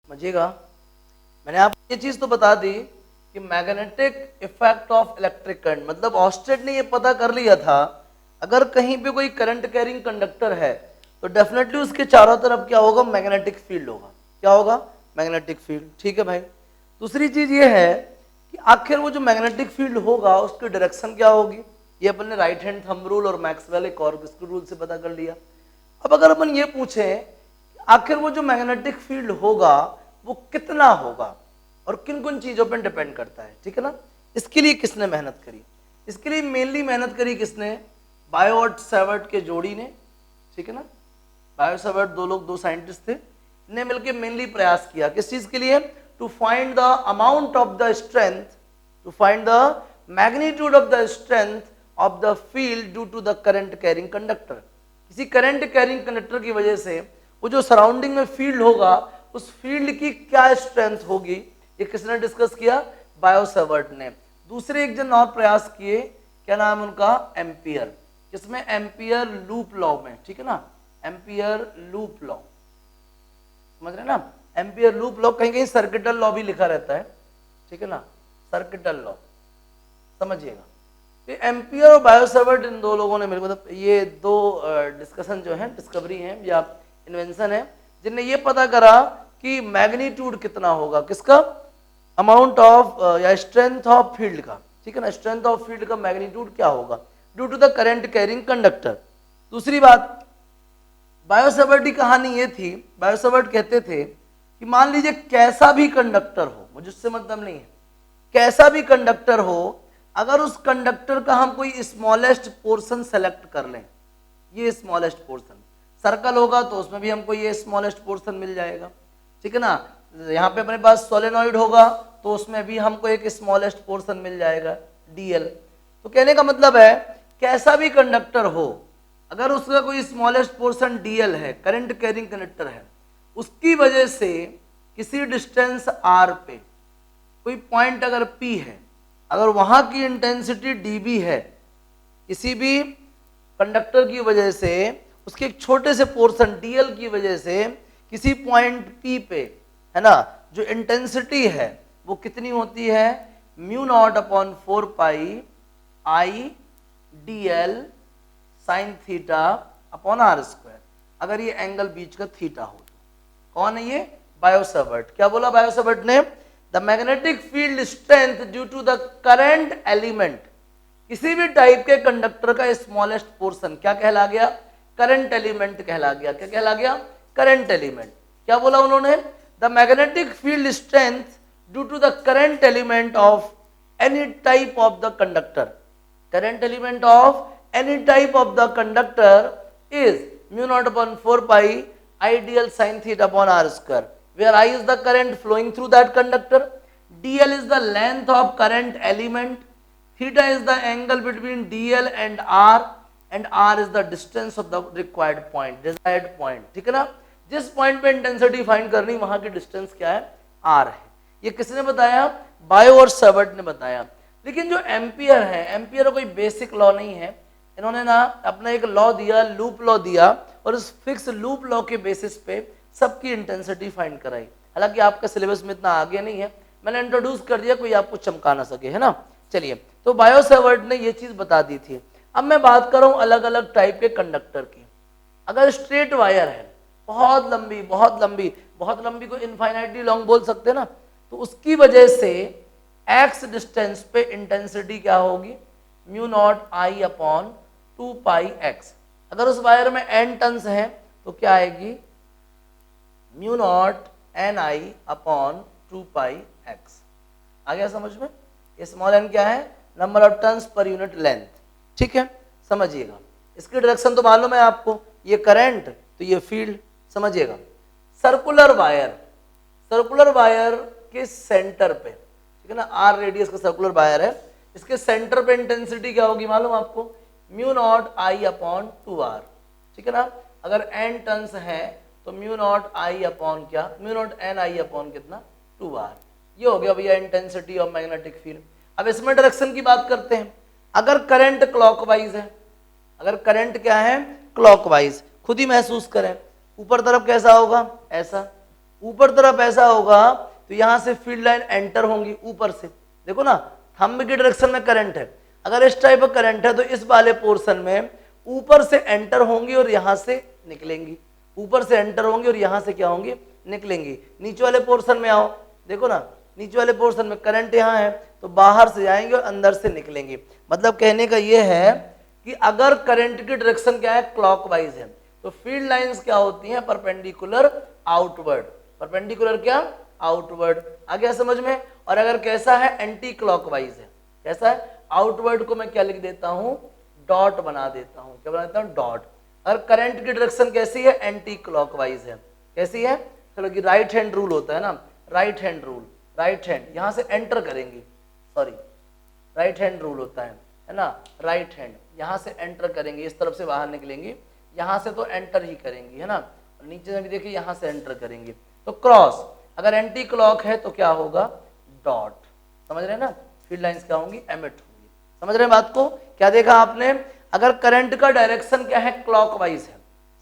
समझिएगा, मैंने आपको ये चीज तो बता दी कि magnetic effect of electric current, मतलब ऑस्टेड ने ये पता कर लिया था अगर कहीं पे कोई करंट कैरिंग कंडक्टर है तो डेफिनेटली उसके चारों तरफ क्या होगा, मैग्नेटिक फील्ड होगा। क्या होगा, मैग्नेटिक फील्ड। ठीक है भाई। दूसरी चीज ये है कि आखिर वो जो मैग्नेटिक फील्ड होगा उसकी डायरेक्शन क्या होगी, ये अपन ने राइट हैंड थंब रूल और मैक्सवेल एक और रूल से पता कर लिया। अब अगर अपन ये पूछें आखिर वो जो मैग्नेटिक फील्ड होगा वो कितना होगा और किन किन चीजों पर डिपेंड करता है, ठीक है ना, इसके लिए किसने मेहनत करी, इसके लिए मेनली मेहनत करी किसने, बायो और सेवर्ट के जोड़ी ने, ठीक है ना। बायो सेवर्ट दो साइंटिस्ट थे, ने मिलकर मेनली प्रयास किया किस चीज के लिए, to find the amount of the strength, to find the magnitude of the strength of the field due to the current carrying conductor. किसी करंट कैरिंग कंडक्टर की वजह से वो जो सराउंडिंग में फील्ड होगा उस फील्ड की क्या स्ट्रेंथ होगी, ये किसने डिस्कस किया, बायो सेवर्ट ने। दूसरे एक जन और प्रयास किए, क्या नाम उनका, एम्पियर, किसमें, एम्पियर लूप लॉ में, ठीक है ना, एम्पियर लूप लॉ, समझ रहे ना, एम्पियर लूप लॉ, कहीं कहीं सर्किटल लॉ भी लिखा रहता है, ठीक है ना, सर्किटल लॉ, समझिएगा। एम्पियर और बायो सेवर्ट इन दो लोगों ने मिलकर, मतलब ये दो डिस्कशन जो है, डिस्कवरी है या इन्वेंशन है, जिनने ये पता करा कि मैग्नीट्यूड कितना होगा किसका, अमाउंट ऑफ या स्ट्रेंथ ऑफ फील्ड का, ठीक है ना, स्ट्रेंथ ऑफ फील्ड का मैग्नीट्यूड क्या होगा due to the current carrying conductor. दूसरी बात, बायो सेवर्ट की कहानी ये थी, बायो सेवर्ट कहते थे कि मान लीजिए कैसा भी कंडक्टर हो, मुझे उससे मतलब नहीं है, कैसा भी कंडक्टर हो, अगर उस कंडक्टर का हम कोई स्मॉलेस्ट पोर्शन सेलेक्ट कर लें, ये स्मॉलेस्ट पोर्शन, सर्कल होगा तो उसमें भी हमको ये स्मॉलेस्ट पोर्शन मिल जाएगा, ठीक है ना, यहाँ पे अपने पास सोलेनॉइड होगा तो उसमें भी हमको एक स्मॉलेस्ट पोर्शन मिल जाएगा, डीएल। तो कहने का मतलब है कैसा भी कंडक्टर हो अगर उसका कोई स्मॉलेस्ट पोर्शन डीएल है, करंट कैरिंग कंडक्टर है, उसकी वजह से किसी डिस्टेंस आर पे कोई पॉइंट अगर पी है, अगर वहां की इंटेंसिटी डीबी है, किसी भी कंडक्टर की वजह से उसके एक छोटे से पोर्शन डीएल की वजह से किसी पॉइंट पी पे, है ना, जो इंटेंसिटी है वो कितनी होती है, mu not upon 4 pi I D L sine theta upon R square, अगर ये एंगल बीच का थीटा हो तो। कौन है ये, बायो सेवर्ट। क्या बोला बायो सेवर्ट ने, the magnetic field strength due to the current element, किसी भी टाइप के कंडक्टर का स्मॉलेस्ट पोर्शन क्या कहला गया, करंट एलिमेंट कहला गया। क्या कहला गया, करंट एलिमेंट। क्या बोला उन्होंने, the magnetic field strength due to the current element of any type of the conductor, current element of any type of the conductor is mu not upon 4 pi I D L sine theta upon R square, where I is the current flowing through that conductor, dl is the length of current element, theta is the angle between dl and r is the distance of the required point, desired point, ठीक है ना। जिस point पे intensity find करनी वहां की distance क्या है, r है। ये किसने बताया, बायो और सेवर्ट ने बताया। लेकिन जो एम्पियर है, एम्पियर कोई बेसिक लॉ नहीं है, इन्होंने ना अपना एक लॉ दिया, लूप लॉ दिया, और उस फिक्स लूप लॉ के बेसिस पे सबकी इंटेंसिटी फाइंड कराई। हालांकि आपका सिलेबस में इतना आगे नहीं है, मैंने इंट्रोड्यूस कर दिया, कोई आपको चमका ना सके, है ना। चलिए, तो बायो सेवर्ट ने ये चीज बता दी थी। अब मैं बात कर रहा हूं अलग अलग टाइप के कंडक्टर की। अगर स्ट्रेट वायर है, बहुत लंबी बहुत लंबी, बहुत लंबी को इनफाइनाइटली लॉन्ग बोल सकते हैं ना, तो उसकी वजह से एक्स डिस्टेंस पे इंटेंसिटी क्या होगी, mu not I upon 2 pi x. अगर उस वायर में एन टन्स है तो क्या आएगी, mu naught n I upon 2 pi x. आ गया समझ में, ये स्मॉल एन क्या है, number of turns per unit length, ठीक है, समझिएगा। इसकी डायरेक्शन तो मालूम है आपको, ये करंट तो ये फील्ड, समझिएगा। सर्कुलर वायर, सर्कुलर वायर के सेंटर पे, ठीक है ना, आर रेडियस का सर्कुलर वायर है, इसके सेंटर पे इंटेंसिटी क्या होगी मालूम आपको, mu not I upon 2r, ठीक है ना। अगर n टन्स है तो म्यू नॉट आई अपॉन क्या, mu naught n I upon कितना, 2r। ये हो गया भैया इंटेंसिटी ऑफ मैग्नेटिक फील्ड। अब इसमें डायरेक्शन की बात करते हैं। अगर करंट क्लॉकवाइज है, अगर करंट क्या है, क्लॉकवाइज, खुद ही महसूस करें, ऊपर तरफ कैसा होगा, ऐसा, ऊपर तरफ ऐसा होगा तो यहां से फील्ड लाइन एंटर होंगी ऊपर से, देखो ना थंब की डायरेक्शन में करंट है, अगर इस टाइप का करंट है तो इस वाले पोर्शन में ऊपर से एंटर होंगी और यहां से निकलेंगी, ऊपर से एंटर होंगी और यहां से क्या होंगी, निकलेंगी। नीचे वाले पोर्शन में आओ, देखो ना नीचे वाले पोर्शन में करंट यहाँ है तो बाहर से जाएंगे और अंदर से निकलेंगे। मतलब कहने का ये है कि अगर करंट की डायरेक्शन क्या है, क्लॉकवाइज है, तो फील्ड लाइंस क्या होती हैं, परपेंडिकुलर आउटवर्ड। परपेंडिकुलर क्या, आउटवर्ड। आ गया समझ में। और अगर कैसा है, एंटी क्लॉकवाइज है, कैसा है, आउटवर्ड को मैं क्या लिख देता हूं, डॉट बना देता हूं। क्या बना देता हूं, डॉट। अगर करंट की डायरेक्शन कैसी है, एंटी क्लॉकवाइज है, कैसी है, चलो कि राइट हैंड रूल होता है ना, right hand rule, right hand यहां से एंटर करेंगे, सॉरी राइट हैंड रूल होता है ना, राइट हैंड यहां से एंटर करेंगे, इस तरफ से बाहर निकलेंगे, यहां से तो एंटर ही करेंगे, है ना, और नीचे से भी देखिए यहां से एंटर करेंगे। तो क्रॉस, अगर एंटी क्लॉक है तो क्या होगा, डॉट। समझ रहे हैं ना, फील्ड लाइंस क्या होंगी, एमिट होंगी। समझ रहे हैं बात को। क्या देखा आपने, अगर करंट का डायरेक्शन क्या है, क्लॉकवाइज है,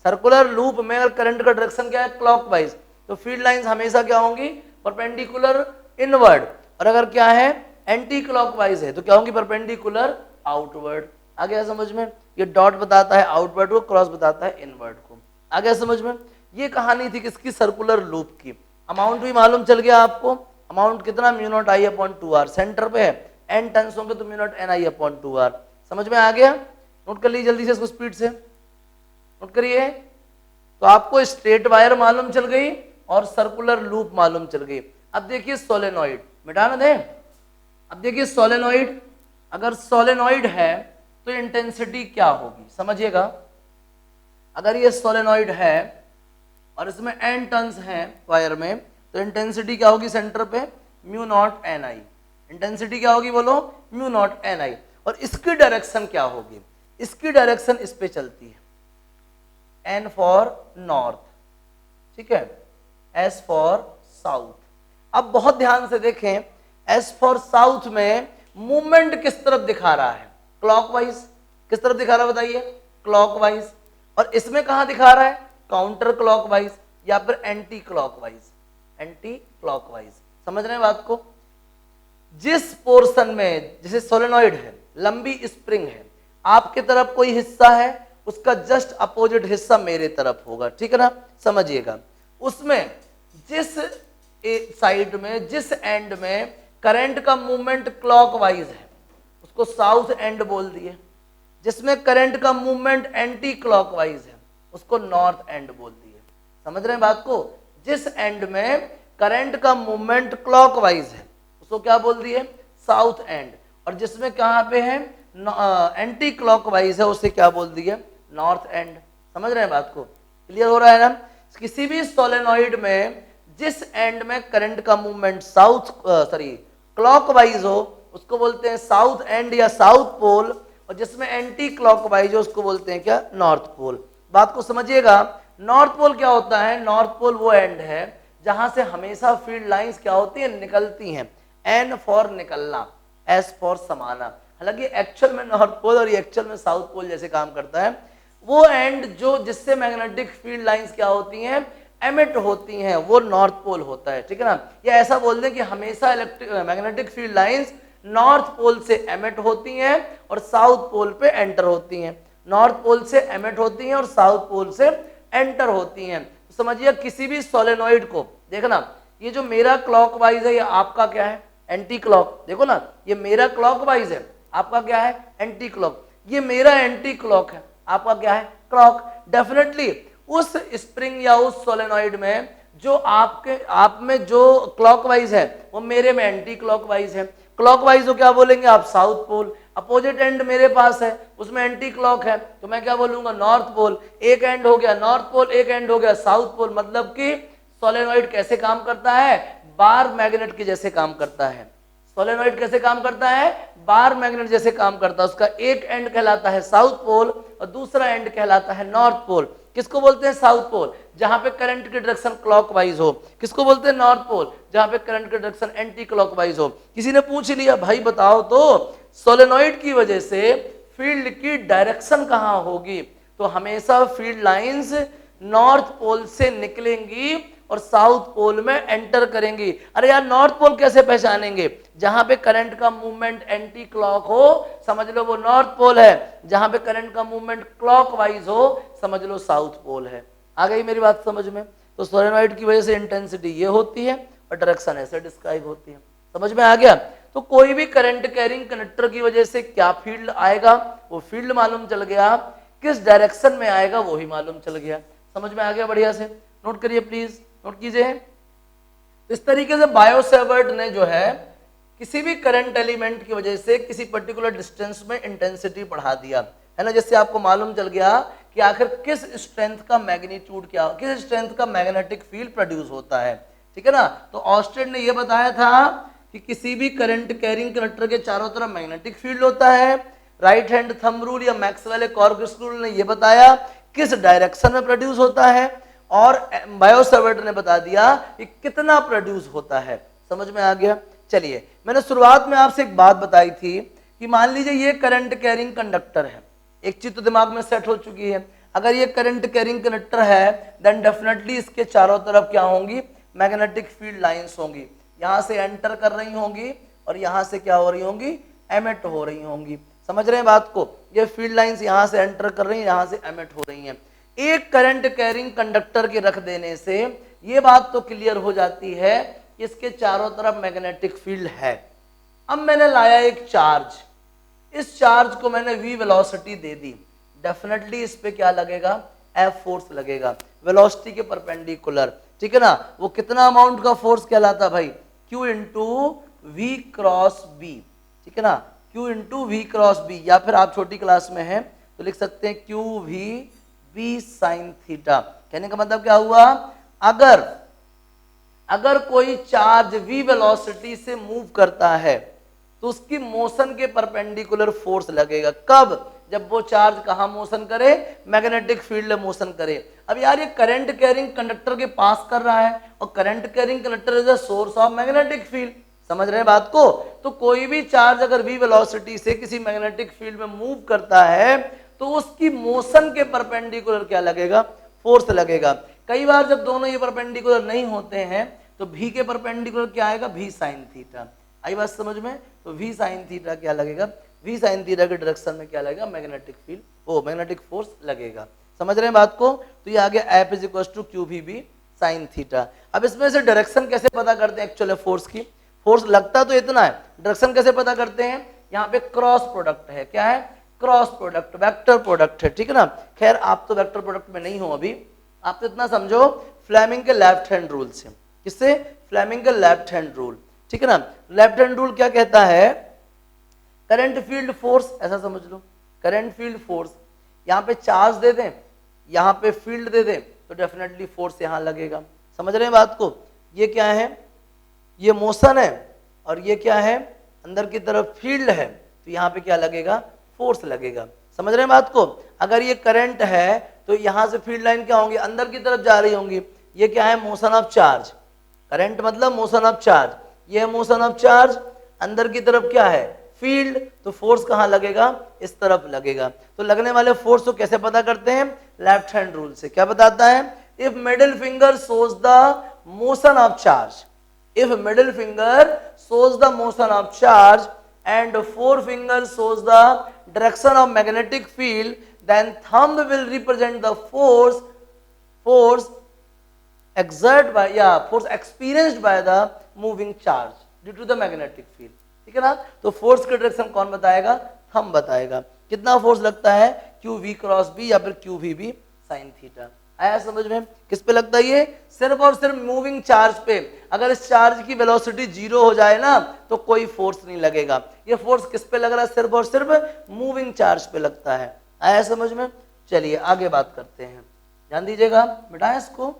सर्कुलर लूप में अगर करंट का डायरेक्शन क्या है, क्लॉकवाइज, तो फील्ड लाइंस हमेशा क्या होंगी, परपेंडिकुलर इनवर्ड। और अगर क्या है, एंटी क्लॉकवाइज है तो क्या होंगी, परपेंडिकुलर आउटवर्ड। आ गया समझ में। ये डॉट बताता है आउटवर्ड को, क्रॉस बताता है इनवर्ड को। आ गया समझ में। ये कहानी थी किसकी, सर्कुलर लूप की। अमाउंट भी मालूम चल गया आपको, अमाउंट कितना, mu not I upon 2r, centre पे है, n टर्न्स होंगे तो mu naught n I upon 2r। समझ में आ गया। नोट कर लीजिए जल्दी से इसको, स्पीड से नोट करिए। तो आपको स्ट्रेट वायर मालूम चल गई और सर्कुलर लूप मालूम चल गई। अब देखिए सोलेनॉइड, मिटा ना दें। अब देखिए सोलेनॉइड, अगर सोलेनॉइड है तो इंटेंसिटी क्या होगी, समझिएगा। अगर ये सोलेनॉइड है और इसमें n टर्न्स हैं वायर में, तो इंटेंसिटी क्या होगी सेंटर पे, म्यू नॉट एन आई। इंटेंसिटी क्या होगी बोलो, म्यू नॉट एन आई। और इसकी डायरेक्शन क्या होगी, इसकी डायरेक्शन इस पे चलती है, n फॉर नॉर्थ, ठीक है, s फॉर साउथ। अब बहुत ध्यान से देखें, s फॉर साउथ में मूवमेंट किस तरफ दिखा रहा है, क्लॉकवाइज। किस तरफ दिखा रहा है बताइए, क्लॉकवाइज। और इसमें कहां दिखा रहा है, काउंटर क्लॉकवाइज या फिर एंटी क्लॉकवाइज, एंटी क्लॉकवाइज। समझ रहे हैं बात को। जिस पोर्शन में, जैसे सोलेनॉइड है, लंबी स्प्रिंग है, आपके तरफ कोई हिस्सा है, उसका जस्ट अपोजिट हिस्सा मेरे तरफ होगा, ठीक है ना, समझिएगा। उसमें जिस साइड में, जिस एंड में करंट का मूवमेंट क्लॉकवाइज है उसको साउथ एंड बोल दिए, जिसमें करंट का मूवमेंट एंटी क्लॉकवाइज है उसको नॉर्थ एंड बोल दिए। समझ रहे हैं बात को। जिस एंड में करंट का मूवमेंट क्लॉकवाइज है उसको क्या बोल दिए, साउथ एंड। और जिसमें कहां पे है, एंटी क्लॉकवाइज है, उसे क्या बोल दिए, नॉर्थ एंड। समझ रहे हैं बात को, क्लियर हो रहा है ना। किसी भी सोलेनॉइड में जिस एंड में करंट का मूवमेंट साउथ क्लॉकवाइज हो उसको बोलते हैं साउथ एंड या साउथ पोल, और जिसमें एंटी क्लॉकवाइज हो उसको बोलते हैं क्या, नॉर्थ पोल। बात को समझिएगा। नॉर्थ पोल क्या होता है, नॉर्थ पोल वो एंड है जहां से हमेशा फील्ड लाइंस क्या होती है, निकलती हैं। एन फॉर निकलना, एस फॉर समाना। हालांकि एक्चुअल में नॉर्थ पोल और एक्चुअल में साउथ पोल जैसे काम करता है। वो एंड जो जिससे मैग्नेटिक फील्ड लाइंस क्या होती हैं, एमिट होती हैं, वो नॉर्थ पोल होता है, ठीक है ना। या ऐसा बोल दें कि हमेशा magnetic field lines north pole से एमिट होती हैं और साउथ पोल पे एंटर होती हैं। नॉर्थ पोल से एमिट होती हैं और साउथ पोल से एंटर होती हैं। तो समझिए किसी भी सोलेनॉइड को देखना, ये जो मेरा क्लॉकवाइज है ये आपका क्या है, एंटी क्लॉक। देखो ना, ये मेरा क्लॉकवाइज है, आपका क्या है, एंटी क्लॉक। ये मेरा एंटी क्लॉक है, आपका क्या है, क्लॉक। डेफिनेटली उस स्प्रिंग या उस सोलेनॉइड में जो आप में जो क्लॉकवाइज है वो मेरे में एंटी क्लॉकवाइज है। क्लॉकवाइज को क्या बोलेंगे आप, साउथ पोल। अपोजिट एंड मेरे पास है, उसमें एंटी क्लॉक है, तो मैं क्या बोलूंगा, नॉर्थ पोल। एक एंड हो गया नॉर्थ पोल, एक एंड हो गया साउथ पोल। मतलब कि सोलेनॉइड कैसे काम करता है, बार मैग्नेट के जैसे काम करता है। सोलेनॉइड कैसे काम करता है, बार मैग्नेट जैसे काम करता है। उसका एक एंड कहलाता है साउथ पोल और दूसरा एंड कहलाता है नॉर्थ पोल। किसको बोलते हैं, साउथ पोल, जहां पे करंट की डायरेक्शन क्लॉकवाइज हो। किसको बोलते हैं, नॉर्थ पोल, जहां पे करंट की डायरेक्शन एंटी क्लॉकवाइज हो। किसी ने पूछ लिया, भाई बताओ तो सोलेनॉइड की वजह से फील्ड की डायरेक्शन कहां होगी, तो हमेशा फील्ड लाइंस नॉर्थ पोल से निकलेंगी और साउथ पोल में एंटर करेंगी। अरे यार नॉर्थ पोल कैसे पहचानेंगे? जहां पे करंट का मूवमेंट एंटी क्लॉक हो समझ लो वो नॉर्थ पोल है, जहां पे करंट का मूवमेंट क्लॉकवाइज हो समझ लो साउथ पोल है। आ गई मेरी बात समझ में? तो सोलेनोइड की वजह से इंटेंसिटी ये होती है और डायरेक्शन ऐसे डिस्क्राइब होती है। समझ में आ गया? तो कोई भी करंट कैरिंग कंडक्टर की वजह से क्या फील्ड आएगा वो फील्ड मालूम चल गया, किस डायरेक्शन में आएगा वो ही मालूम चल गया। समझ में आ गया? बढ़िया से नोट करिए प्लीज, नोट कीजिए। इस तरीके से बायोसेवर्ट ने जो है किसी भी करंट एलिमेंट की वजह से किसी पर्टिकुलर डिस्टेंस में इंटेंसिटी बढ़ा दिया है ना, जिससे आपको मालूम चल गया कि आखिर किस स्ट्रेंथ का मैग्नीट्यूड क्या, किस स्ट्रेंथ का मैग्नेटिक फील्ड प्रोड्यूस होता है। ठीक है ना? तो ऑस्टेड ने यह बताया था कि किसी भी करंट कैरिंग कंडक्टर के चारों तरफ मैग्नेटिक फील्ड होता है। राइट हैंड थंब रूल या मैक्सवेल कॉर्गस रूल ने यह बताया किस डायरेक्शन में प्रोड्यूस होता है, और बायोसेवर्ट ने बता दिया कि कितना प्रोड्यूस होता है। समझ में आ गया? चलिए, मैंने शुरुआत में आपसे एक बात बताई थी कि मान लीजिए ये करंट कैरिंग कंडक्टर है। एक चीज तो दिमाग में सेट हो चुकी है, अगर ये करंट कैरिंग कंडक्टर है देन डेफिनेटली इसके चारों तरफ क्या होंगी? मैग्नेटिक फील्ड लाइंस होंगी। यहां से एंटर कर रही होंगी और यहां से क्या हो रही होंगी? एमिट हो रही होंगी। समझ रहे हैं बात को? ये फील्ड लाइंस यहां से एंटर कर रही हैं, यहां से एमिट हो रही हैं। एक करंट कैरिंग कंडक्टर के रख देने से ये बात तो क्लियर हो जाती है इसके चारों तरफ मैग्नेटिक फील्ड है। अब मैंने लाया एक चार्ज, इस चार्ज को मैंने v वेलोसिटी दे दी, डेफिनेटली इस पे क्या लगेगा? F फोर्स लगेगा, वेलोसिटी के परपेंडिकुलर। ठीक है ना? वो कितना अमाउंट का फोर्स कहलाता भाई? Q into V cross B. ठीक है ना? Q into V cross B, या फिर आप छोटी क्लास में हैं तो लिख सकते हैं Q V B sine theta. कहने का मतलब क्या हुआ? अगर कोई चार्ज v वेलोसिटी से मूव करता है तो उसकी मोशन के परपेंडिकुलर फोर्स लगेगा। कब? जब वो चार्ज कहां मोशन करे? मैग्नेटिक फील्ड में मोशन करे। अब यार ये करंट कैरिंग कंडक्टर के पास कर रहा है और current carrying conductor is the source of magnetic field. समझ रहे हैं बात को? तो कोई भी चार्ज अगर v वेलोसिटी से किसी मैग्नेटिक फील्ड में मूव करता है तो उसकी मोशन के परपेंडिकुलर क्या लगेगा? फोर्स लगेगा। कई बार जब दोनों ये परपेंडिकुलर नहीं होते हैं तो v के परपेंडिकुलर क्या आएगा? v sign theta. आई बात समझ में? तो v साइन थीटा क्या लगेगा? v साइन थीटा के डायरेक्शन में क्या लगेगा? मैग्नेटिक फील्ड, वो मैग्नेटिक फोर्स लगेगा। समझ रहे हैं बात को? तो ये आ गया F is equal to Q V B sine theta. अब इसमें से डायरेक्शन कैसे पता करते हैं? एक्चुअली फोर्स की, फोर्स लगता तो इतना है, डायरेक्शन कैसे पता करते हैं? यहाँ पे क्रॉस प्रोडक्ट है। क्या है? क्रॉस प्रोडक्ट, वेक्टर प्रोडक्ट है। ठीक है ना? खैर आप तो वेक्टर प्रोडक्ट में नहीं हो अभी, आप तो इतना समझो फ्लेमिंग के लेफ्ट हैंड रूल से। किससे? फ्लेमिंग के लेफ्ट हैंड रूल। ठीक है ना? लेफ्ट हैंड रूल क्या कहता है? करंट फील्ड फोर्स, ऐसा समझ लो, करंट फील्ड फोर्स, यहाँ पे चार्ज दे दें, यहाँ पे फील्ड दे दें तो डेफिनेटली फोर्स यहाँ लगेगा। समझ रहे हैं बात को? ये क्या है? ये मोशन है और ये क्या है? अंदर की तरफ फील्ड है, तो यहाँ पे क्या लगेगा? फोर्स लगेगा। समझ रहे हैं बात को? अगर ये करंट है तो यहाँ से फील्ड लाइन क्या होंगी? अंदर की तरफ जा रही होंगी। ये क्या है? Motion of charge. करंट मतलब मोशन ऑफ चार्ज, ये है मोशन ऑफ चार्ज। अंदर की तरफ क्या है? फील्ड। तो फोर्स कहाँ लगेगा? इस तरफ लगेगा। तो लगने वाले फोर्स को कैसे पता करते हैं? लेफ्ट हैंड रूल से। क्या बताता है? If middle finger shows the motion of charge, if middle finger shows the motion of charge and forefinger shows the direction of magnetic field, then thumb will represent the force force experienced by the moving charge due to the magnetic field. ठीक है ना? तो force की direction कौन बताएगा? Thumb बताएगा। कितना force लगता है? क्यू वी क्रॉस बी या फिर Q V B sine theta. आया समझ में? किस पे लगता है ये? सिर्फ और सिर्फ मूविंग चार्ज पे। अगर इस चार्ज की वेलोसिटी 0 हो जाए ना तो कोई फोर्स नहीं लगेगा। ये फोर्स किस पे लग रहा है? सिर्फ और सिर्फ मूविंग चार्ज पे लगता है। आया समझ में? चलिए आगे बात करते हैं, ध्यान दीजिएगा, मिटाएं इसको।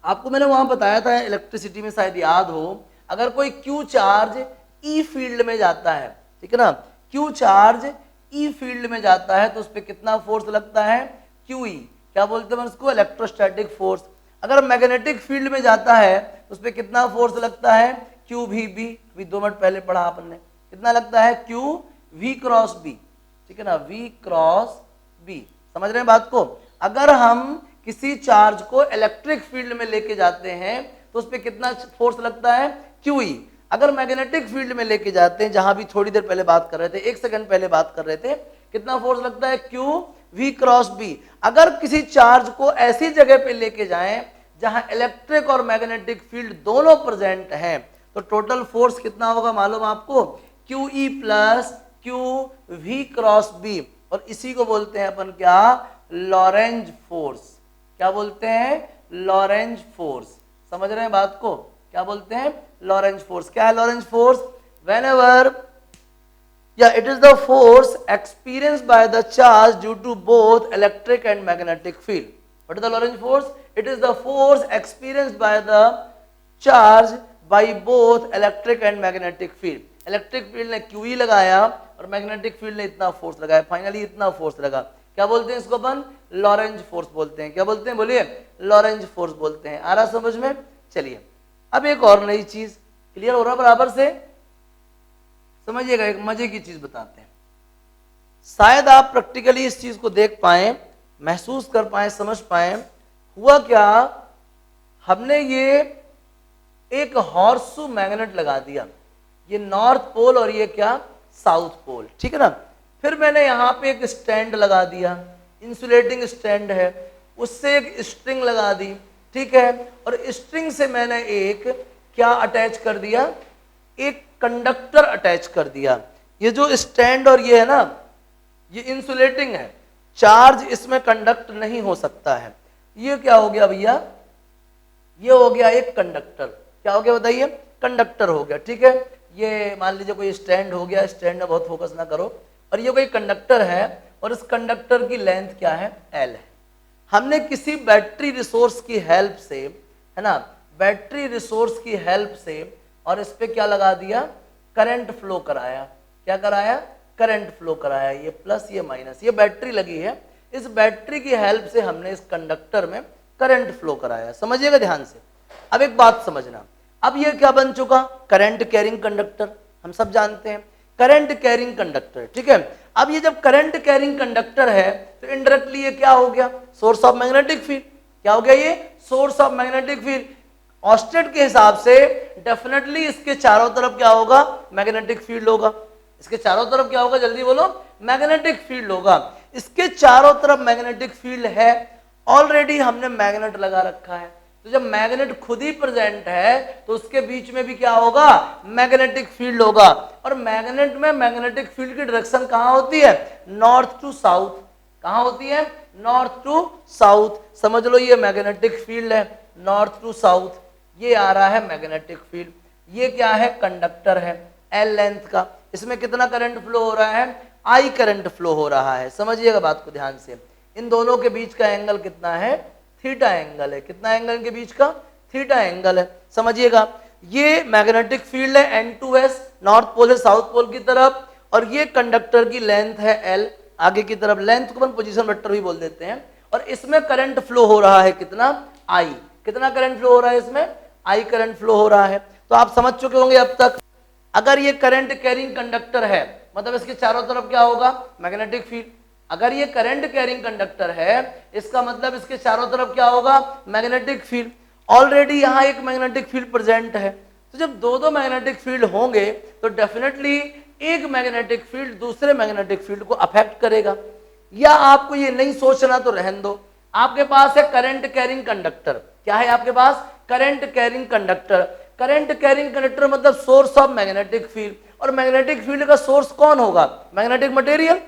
आपको मैंने वहां बताया था इलेक्ट्रिसिटी में, शायद याद हो, अगर कोई क्यू चार्ज ई फील्ड में जाता है, ठीक है ना, क्यू चार्ज ई फील्ड में जाता है तो उस पर कितना फोर्स लगता है? Q E. क्या बोलते हैं उसको? Electrostatic force. अगर मैग्नेटिक फील्ड में जाता है तो उस पर कितना फोर्स लगता है? Q V B. अभी 2 मिनट पहले पढ़ा आपने, कितना लगता है? Q V cross B. ठीक है ना? V cross B. समझ रहे हैं बात को? अगर हम किसी चार्ज को इलेक्ट्रिक फील्ड में लेके जाते हैं तो उस पर कितना फोर्स लगता है, QE। अगर मैग्नेटिक फील्ड में लेके जाते हैं, जहां भी थोड़ी देर पहले बात कर रहे थे, 1 सेकंड पहले बात कर रहे थे, कितना फोर्स लगता है, QV क्रॉस B। अगर किसी चार्ज को ऐसी जगह पे लेके जाएं जहां इलेक्ट्रिक और मैग्नेटिक फील्ड दोनों प्रेजेंट हैं, तो टोटल फोर्स कितना होगा मालूम आपको, QE plus QV cross B। और इसी को बोलते हैं अपन क्या, लॉरेंज फोर्स। क्या बोलते हैं, लॉरेंज फोर्स। समझ रहे हैं बात को, क्या बोलते हैं, लॉरेंज फोर्स। क्या है Lorentz force, whenever it is the force experienced by the charge due to both electric and magnetic field. What is the Lorentz force? It is the force experienced by the charge by both electric and magnetic field. Electric field ने QE लगाया और magnetic field ने इतना force लगाया, finally इतना force लगा। क्या बोलते हैं इसको अपन, लॉरेंज फोर्स बोलते हैं। क्या बोलते हैं, बोलिए, लॉरेंज फोर्स बोलते हैं। आ रहा समझ में? चलिए अब एक और नई चीज, क्लियर हो रहा बराबर से, समझिएगा, एक मजे की चीज बताते हैं। शायद आप प्रैक्टिकली इस चीज को देख पाए, महसूस कर पाए, समझ पाए। हुआ क्या, हमने ये एक हॉर्सशू मैग्नेट लगा दिया, ये नॉर्थ पोल और ये क्या, साउथ पोल, ठीक है ना। फिर मैंने यहाँ पे एक स्टैंड लगा दिया, इंसुलेटिंग स्टैंड है, उससे एक स्ट्रिंग लगा दी, ठीक है। और स्ट्रिंग से मैंने एक क्या अटैच कर दिया, एक कंडक्टर अटैच कर दिया। ये जो स्टैंड और ये है ना, ये इंसुलेटिंग है, चार्ज इसमें कंडक्ट नहीं हो सकता है। ये क्या हो गया भैया, ये हो गया एक कंडक्टर। क्या हो गया बताइए, कंडक्टर हो गया, ठीक है। ये मान लीजिए कोई स्टैंड हो गया, स्टैंड में बहुत फोकस ना करो, और ये कोई कंडक्टर है और इस कंडक्टर की लेंथ क्या है, L है। हमने किसी बैटरी रिसोर्स की हेल्प से, है ना, बैटरी रिसोर्स की हेल्प से, और इस पे क्या लगा दिया, करंट फ्लो कराया। क्या कराया, करंट फ्लो कराया। ये प्लस ये माइनस, ये बैटरी लगी है, इस बैटरी की हेल्प से हमने इस कंडक्टर में करंट फ्लो कराया। समझिएगा ध्यान से। अब एक बात समझना, अब ये क्या बन चुका, करंट कैरिंग कंडक्टर। हम सब जानते हैं करंट कैरिंग कंडक्टर, ठीक है। अब ये जब करंट कैरिंग कंडक्टर है तो इनडायरेक्टली ये क्या हो गया, सोर्स ऑफ मैग्नेटिक फील्ड। क्या हो गया, ये source of magnetic field. Oersted के हिसाब से डेफिनेटली इसके चारों तरफ क्या होगा, मैग्नेटिक फील्ड होगा। इसके चारों तरफ क्या होगा, जल्दी बोलो, मैग्नेटिक फील्ड होगा। इसके चारों तरफ मैग्नेटिक फील्ड है, ऑलरेडी हमने मैग्नेट लगा रखा है। तो जब मैग्नेट खुद ही प्रेजेंट है तो उसके बीच में भी क्या होगा, मैग्नेटिक फील्ड होगा। और मैग्नेट में मैग्नेटिक फील्ड की डायरेक्शन कहाँ होती है, नॉर्थ टू साउथ। कहाँ होती है, नॉर्थ टू साउथ। समझ लो ये मैग्नेटिक फील्ड है, नॉर्थ टू साउथ, ये आ रहा है मैग्नेटिक फील्ड। ये क्या है, कंडक्टर है L लेंथ का। इसमें कितना करंट फ्लो हो रहा है, I करंट फ्लो हो रहा है। समझिएगा बात को ध्यान से। इन दोनों के बीच का एंगल कितना है, थीटा एंगल है। कितना एंगल इनके बीच का, थीटा एंगल है। समझिएगा, ये मैग्नेटिक फील्ड है N2S, नॉर्थ पोल है साउथ पोल की तरफ, और ये कंडक्टर की लेंथ है L आगे की तरफ। लेंथ को अपन पोजीशन वेक्टर भी बोल देते हैं। और इसमें करंट फ्लो हो रहा है कितना, I। कितना करंट फ्लो हो रहा है इसमें, I करंट फ्लो हो रहा है। तो आप समझ चुके होंगे अब तक, अगर ये करंट कैरिंग कंडक्टर है मतलब इसके चारों तरफ क्या होगा, मैग्नेटिक फील्ड। अगर ये करंट कैरिंग कंडक्टर है इसका मतलब इसके चारों तरफ क्या होगा, मैग्नेटिक फील्ड। ऑलरेडी यहाँ एक मैग्नेटिक फील्ड प्रेजेंट है। तो जब दो दो मैग्नेटिक फील्ड होंगे तो डेफिनेटली एक मैग्नेटिक फील्ड दूसरे मैग्नेटिक फील्ड को अफेक्ट करेगा। या आपको ये नहीं सोचना तो रहने दो, आपके पास है करंट कैरिंग कंडक्टर। क्या है आपके पास, current carrying conductor. Current carrying conductor मतलब सोर्स ऑफ मैग्नेटिक फील्ड। और मैग्नेटिक फील्ड का सोर्स कौन होगा, मैग्नेटिक मटेरियल।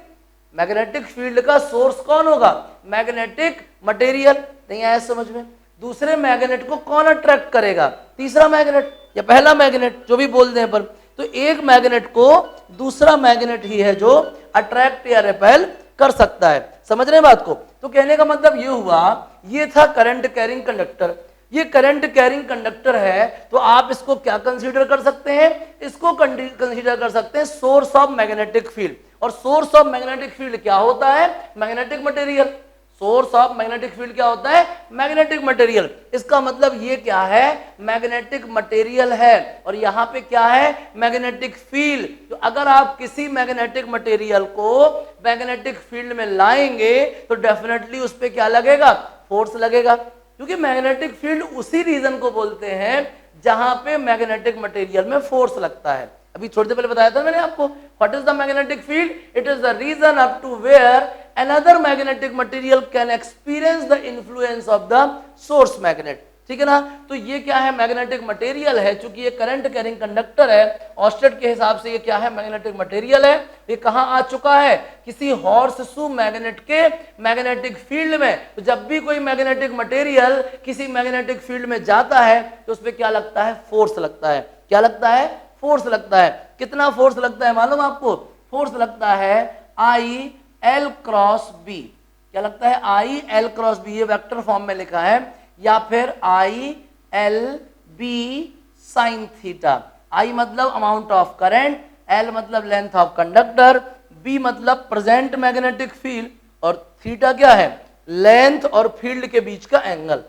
मैग्नेटिक फील्ड का सोर्स कौन होगा, मैग्नेटिक मटेरियल। नहीं आया समझ में। दूसरे मैग्नेट को कौन अट्रैक्ट करेगा, तीसरा मैग्नेट या पहला मैग्नेट, जो भी बोल दें पर। तो एक मैग्नेट को दूसरा मैग्नेट ही है जो अट्रैक्ट या रिपेल कर सकता है। समझ रहे हैं बात को। तो कहने का मतलब ये हुआ, ये था करंट कैरिंग कंडक्टर। ये करंट कैरिंग कंडक्टर है तो आप इसको क्या कंसीडर कर सकते हैं, इसको कंसीडर कर सकते हैं सोर्स ऑफ मैग्नेटिक फील्ड। और सोर्स ऑफ मैग्नेटिक फील्ड क्या होता है, magnetic material. Source of magnetic field क्या होता है, मैग्नेटिक मटेरियल। इसका मतलब ये क्या है, मैग्नेटिक मटेरियल है और यहाँ पे क्या है, मैग्नेटिक फील्ड। तो अगर आप किसी मैग्नेटिक मटेरियल को मैग्नेटिक फील्ड में लाएंगे तो डेफिनेटली उस पे क्या लगेगा, फोर्स लगेगा, क्योंकि मैग्नेटिक फील्ड उसी रीजन को बोलते हैं जहां पे मैग्नेटिक मटेरियल में फोर्स लगता है। अभी थोड़ी देर पहले बताया था मैंने आपको, what is the magnetic field? It is the region up to where another magnetic material can experience the influence of the source magnet। ठीक है ना, तो ये क्या है? मैग्नेटिक मटेरियल है, चूंकि ये करंट कैरिंग कंडक्टर है, ऑस्टेड के हिसाब से ये क्या है? मैग्नेटिक मटेरियल है। ये कहां आ चुका है? किसी हॉर्स शू मैग्नेट के मैग्नेटिक फील्ड में। तो जब भी कोई मैग्नेटिक मटेरियल किसी मैग्नेटिक फील्ड में जाता है तो उस पर क्या लगता है? फोर्स लगता है। क्या लगता है? फोर्स लगता है। कितना फोर्स लगता है मालूम आपको? फोर्स लगता है आई एल क्रॉस बी। क्या लगता है? आई एल क्रॉस बी, ये वेक्टर फॉर्म में लिखा है, या फिर I L B sine theta. I मतलब अमाउंट ऑफ करंट, एल मतलब लेंथ ऑफ कंडक्टर, बी मतलब प्रेजेंट मैग्नेटिक फील्ड, और थीटा क्या है? लेंथ और फील्ड के बीच का एंगल।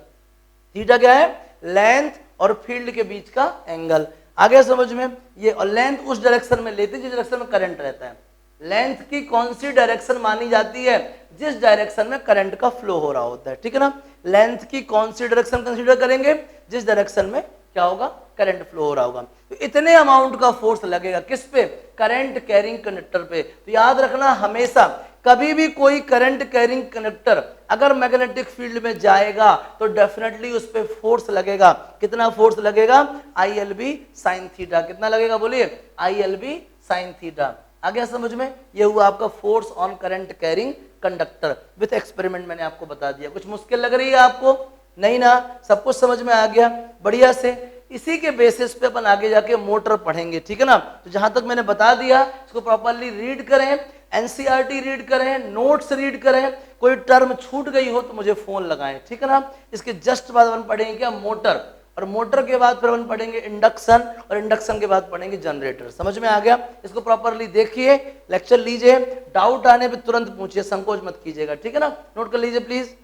थीटा क्या है? लेंथ और फील्ड के बीच का एंगल। आगे समझ में? ये और लेंथ उस डायरेक्शन में लेते हैं जिस डायरेक्शन में करंट रहता है। लेंथ की कौन सी डायरेक्शन मानी जाती है? जिस डायरेक्शन में करंट का फ्लो हो रहा होता है। ठीक है ना, लेंथ की कौन सी डायरेक्शन कंसीडर करेंगे? जिस डायरेक्शन में क्या होगा? करंट फ्लो हो रहा होगा। तो इतने अमाउंट का फोर्स लगेगा किस पे? करंट कैरिंग कंडक्टर पे। तो याद रखना हमेशा, कभी भी कोई करंट कैरिंग कंडक्टर अगर मैग्नेटिक फील्ड में जाएगा तो डेफिनेटली उस पे फोर्स लगेगा। कितना फोर्स लगेगा? I L B sine theta. कितना लगेगा बोलिए? I L B sine theta. आ गया समझ में? ये हुआ आपका force on current carrying conductor with experiment. मैंने आपको बता दिया। कुछ मुश्किल लग रही है आपको? नहीं ना, सब कुछ समझ में आ गया बढ़िया से। इसी के बेसिस पे अपन आगे जाके मोटर पढ़ेंगे। ठीक है ना, तो जहां तक मैंने बता दिया इसको प्रॉपर्ली रीड करें, एनसीईआरटी रीड करें, नोट्स रीड करें। कोई टर्म छूट गई हो तो मुझे फोन लगाएं। ठीक है ना, इसके जस्ट बाद अपन पढ़ेंगे क्या? मोटर, और मोटर के बाद फिर अपन पढ़ेंगे इंडक्शन, और इंडक्शन के बाद पढ़ेंगे जनरेटर। समझ में आ गया? इसको प्रॉपर्ली देखिए, लेक्चर लीजिए, डाउट आने पे तुरंत पूछिए, संकोच मत कीजिएगा। ठीक है ना, नोट कर लीजिए प्लीज।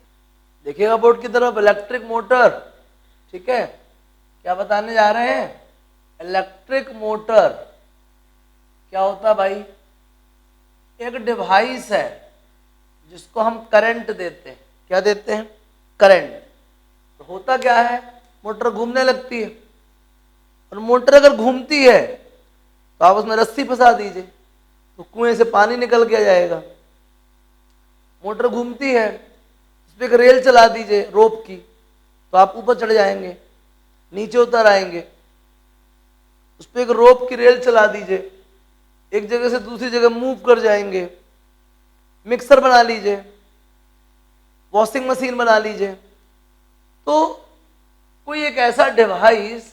देखिएगा बोर्ड की तरफ, इलेक्ट्रिक मोटर। ठीक है, क्या बताने जा रहे हैं? इलेक्ट्रिक मोटर क्या होता है भाई? एक डिवाइस है जिसको हम करंट देते हैं। क्या देते हैं? करंट। तो होता क्या है? मोटर घूमने लगती है, और मोटर अगर घूमती है तो आप उसमें रस्सी फंसा दीजिए तो कुएं से पानी निकल के आ जाएगा। मोटर घूमती है, उस पर एक रेल चला दीजिए रोप की, तो आप ऊपर चढ़ जाएंगे, नीचे उतर आएंगे। उस पर एक रोप की रेल चला दीजिए, एक जगह से दूसरी जगह मूव कर जाएंगे। मिक्सर बना लीजिए, वॉशिंग मशीन बना लीजिए। तो कोई एक ऐसा डिवाइस